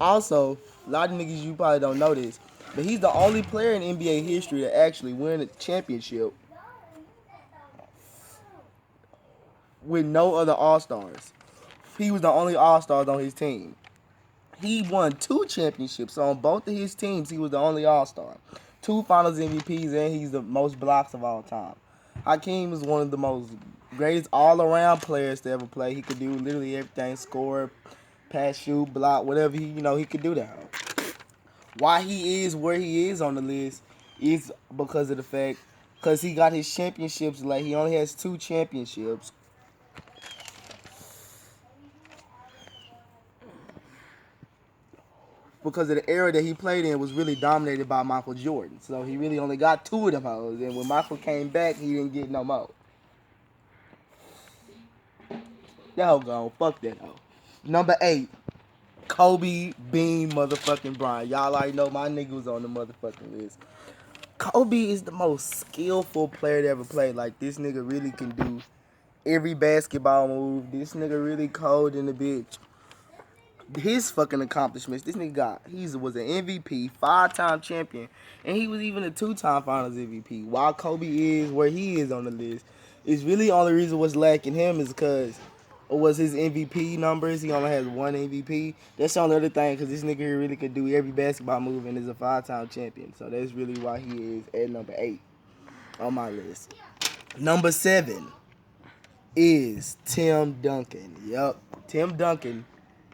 Also, a lot of niggas you probably don't know this, but he's the only player in NBA history to actually win a championship with no other All Stars. He was the only All Stars on his team. He won 2 championships so on both of his teams. He was the only All Star, 2 Finals MVPs, and he's the most blocks of all time. Hakeem is one of the most greatest all around players to ever play. He could do literally everything: score, pass, shoot, block, whatever he could do that. Why he is where he is on the list is because of the fact because he got his championships. Like he only has 2 championships because of the era that he played in was really dominated by Michael Jordan. So he really only got 2 of them. And when Michael came back, he didn't get no more. That hoe gone. Fuck that hoe. Number 8, Kobe Bean motherfucking Bryant. Y'all already know my nigga was on the motherfucking list. Kobe is the most skillful player to ever play. Like, this nigga really can do every basketball move. This nigga really cold in the bitch. His fucking accomplishments. This nigga was an MVP, 5-time champion, and he was even a 2-time Finals MVP. While Kobe is where he is on the list, it's really the only reason what's lacking him is because was his MVP numbers. He only has 1 MVP. That's the only other thing because this nigga here really could do every basketball move and is a 5-time champion. So that's really why he is at number 8 on my list. Number 7 is Tim Duncan. Yup, Tim Duncan.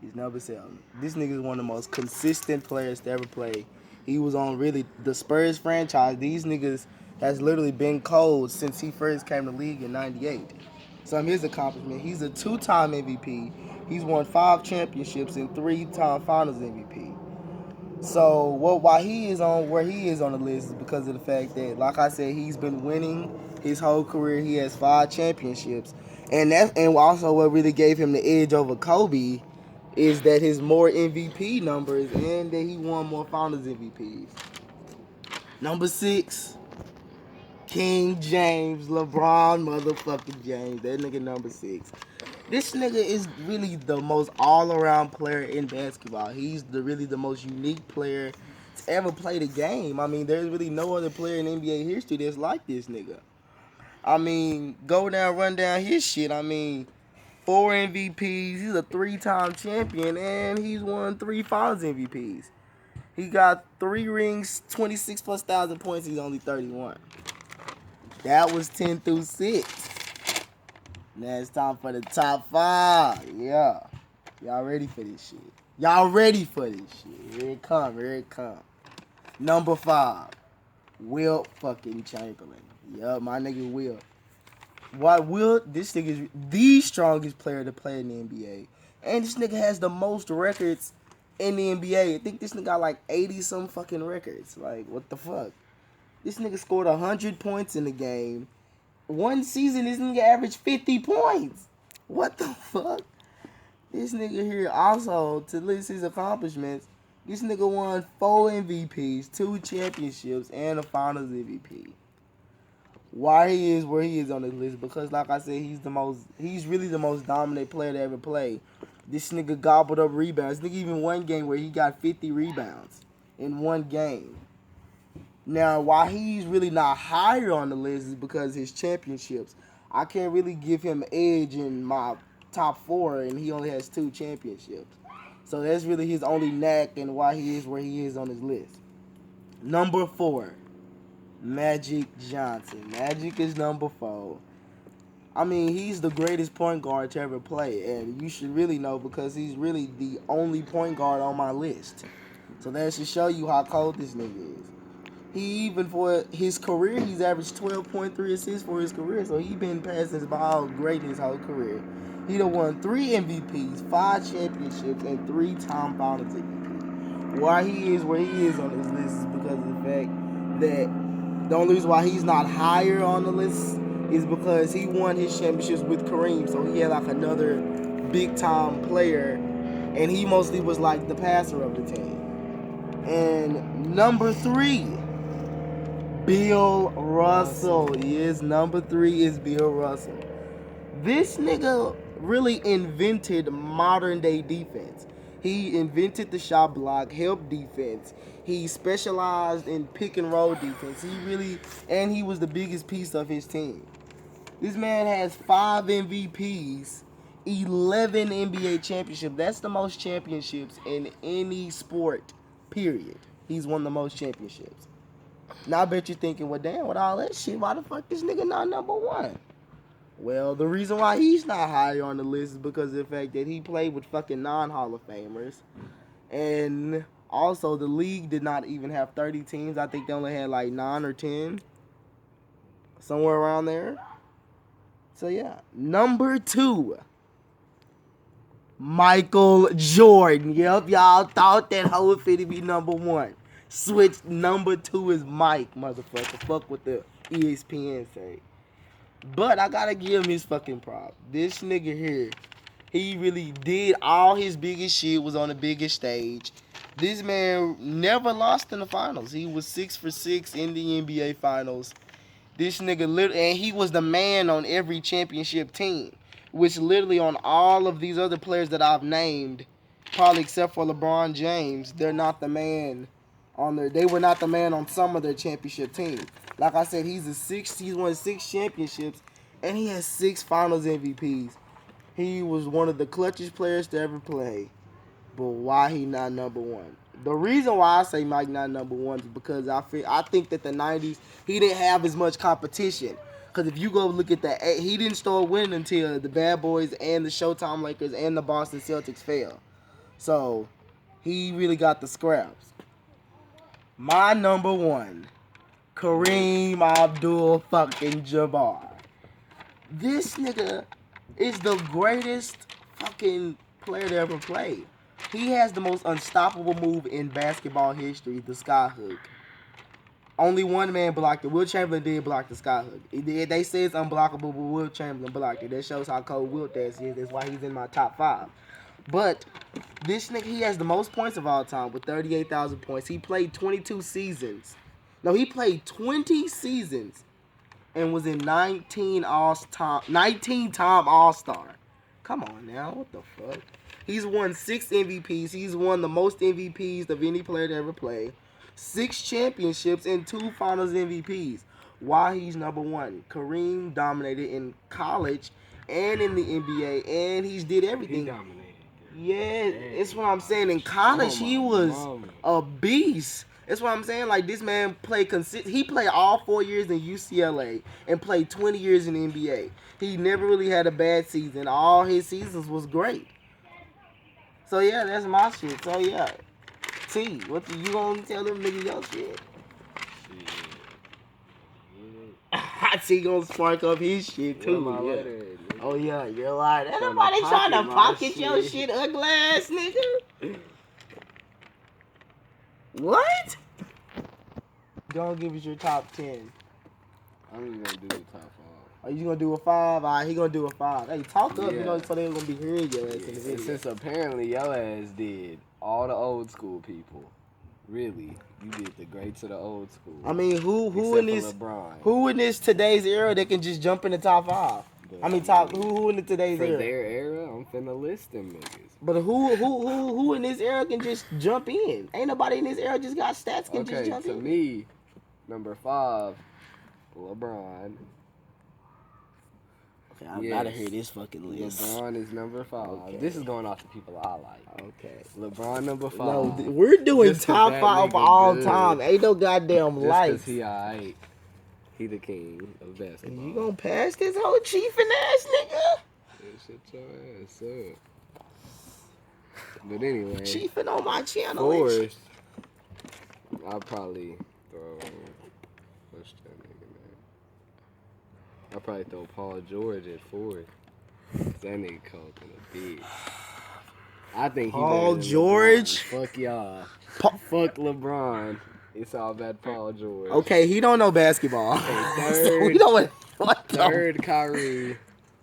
He's number 7. This nigga is one of the most consistent players to ever play. He was on really the Spurs franchise. These niggas has literally been cold since he first came to the league in '98. Some of his accomplishment, he's a 2-time MVP. He's won 5 championships and 3-time Finals MVP. So why he is on where he is on the list is because of the fact that, like I said, he's been winning his whole career. He has 5 championships, and also what really gave him the edge over Kobe is that his more MVP numbers and that he won more Finals MVPs. Number 6, King James, LeBron motherfucking James. That nigga number 6. This nigga is really the most all-around player in basketball. He's really the most unique player to ever play the game. I mean, there's really no other player in NBA history that's like this nigga. I mean, run down his shit. I mean, 4 MVPs. He's a 3-time champion, and he's won 3 Finals MVPs. He got 3 rings, 26 plus 1,000 points. He's only 31. That was 10 through 6. Now it's time for the top 5. Yeah. Y'all ready for this shit? Y'all ready for this shit? Here it come. Here it come. Number 5, Wilt fucking Chamberlain. Yup, my nigga Wilt. Why Wilt? This nigga is the strongest player to play in the NBA. And this nigga has the most records in the NBA. I think this nigga got like 80 some fucking records. Like, what the fuck? This nigga scored 100 points in the game. One season, this nigga averaged 50 points. What the fuck? This nigga here also, to list his accomplishments, this nigga won 4 MVPs, 2 championships, and a Finals MVP. Why he is where he is on this list? Because, like I said, he's really the most dominant player to ever play. This nigga gobbled up rebounds. This nigga even one game where he got 50 rebounds in one game. Now, why he's really not higher on the list is because his championships. I can't really give him an edge in my top 4, and he only has 2 championships. So that's really his only knack and why he is where he is on his list. Number 4, Magic Johnson. Magic is number 4. I mean, he's the greatest point guard to ever play, and you should really know because he's really the only point guard on my list. So that should show you how cold this nigga is. He even for his career, he's averaged 12.3 assists for his career. So he been passing his ball great his whole career. He done won 3 MVPs, 5 championships, and 3-time Finals MVP. Why he is where he is on this list is because of the fact that the only reason why he's not higher on the list is because he won his championships with Kareem. So he had like another big time player, and he mostly was like the passer of the team. And number 3, Bill Russell. Yes, number 3 is Bill Russell. This nigga really invented modern day defense. He invented the shot block, help defense. He specialized in pick and roll defense. He was the biggest piece of his team. This man has 5 MVPs, 11 NBA championships. That's the most championships in any sport, period. He's won the most championships. Now I bet you're thinking, well, damn, with all that shit, why the fuck this nigga not number one? Well, the reason why he's not higher on the list is because of the fact that he played with fucking non-Hall of Famers. And also, the league did not even have 30 teams. I think they only had like 9 or 10. Somewhere around there. So, yeah. Number 2. Michael Jordan. Yep, y'all thought that hoe would fit to be number 1. Switch number 2 is Mike, motherfucker. Fuck what the ESPN say. But I gotta give him his fucking prop. This nigga here, he really did all his biggest shit, was on the biggest stage. This man never lost in the finals. He was 6 for 6 in the NBA finals. This nigga and he was the man on every championship team, which literally on all of these other players that I've named, probably except for LeBron James, they're not the man they were not the man on some of their championship teams. Like I said, he's won 6 championships, and he has 6 finals MVPs. He was one of the clutchest players to ever play. But why he not number 1? The reason why I say Mike not number 1 is because I think that the 90s, he didn't have as much competition. Because if you go look at he didn't start winning until the Bad Boys and the Showtime Lakers and the Boston Celtics fell. So, he really got the scraps. My number 1, Kareem Abdul-Jabbar. This nigga is the greatest fucking player to ever play. He has the most unstoppable move in basketball history, the skyhook. Only one man blocked it. Wilt Chamberlain did block the skyhook. They say it's unblockable, but Wilt Chamberlain blocked it. That shows how cold Wilt is. That's why he's in my top 5. But this nigga, he has the most points of all time with 38,000 points. He played 22 seasons. No, he played 20 seasons and was in 19-time All-Star. Come on now, what the fuck? He's won 6 MVPs. He's won the most MVPs of any player to ever play. 6 championships and 2 finals MVPs. Why he's number 1? Kareem dominated in college and in the NBA, and he did everything. He dominated. Yeah, it's what I'm saying. In college, he was a beast. That's what I'm saying. Like, this man played he played all 4 years in UCLA and played 20 years in the NBA. He never really had a bad season. All his seasons was great. So, yeah, that's my shit. So, yeah. T, what you gonna tell them niggas your shit? T gonna spark up his shit, too. Yeah. Oh, yeah, you're lying. Ain't nobody trying to pocket your shit, ugly ass nigga. What? Don't give us your top 10. I'm just gonna do the top 5. Are you gonna do a 5? Alright, he gonna do a 5. Hey, talk up, so they're gonna be hearing your ass in the video. Since apparently your ass did all the old school people. Really, you did the greats of the old school. I mean, who in this today's era that can just jump in the top 5? Who in the today's era? For their era, I'm finna list them niggas. But who in this era can just jump in? Ain't nobody in this era just got stats can just jump in. To me, number 5, LeBron. Okay, I gotta hear this fucking list. LeBron is number 5. Okay. This is going off the people I like. Okay. LeBron number 5. No, we're doing just top 5 of all time. Ain't no goddamn lights. Just 'cause he alright. He the king of basketball. You gonna pass this whole chiefin' ass nigga? Shut your ass up. But anyway. Chiefin' on my channel. 4th, I'll probably throw. What's that nigga name? I'll probably throw Paul George at 4th. That nigga cold in a bitch. I think he Paul George? Fuck y'all. Fuck LeBron. It's all about Paul George. Okay, he don't know basketball. Okay, third, so we don't what third Kyrie.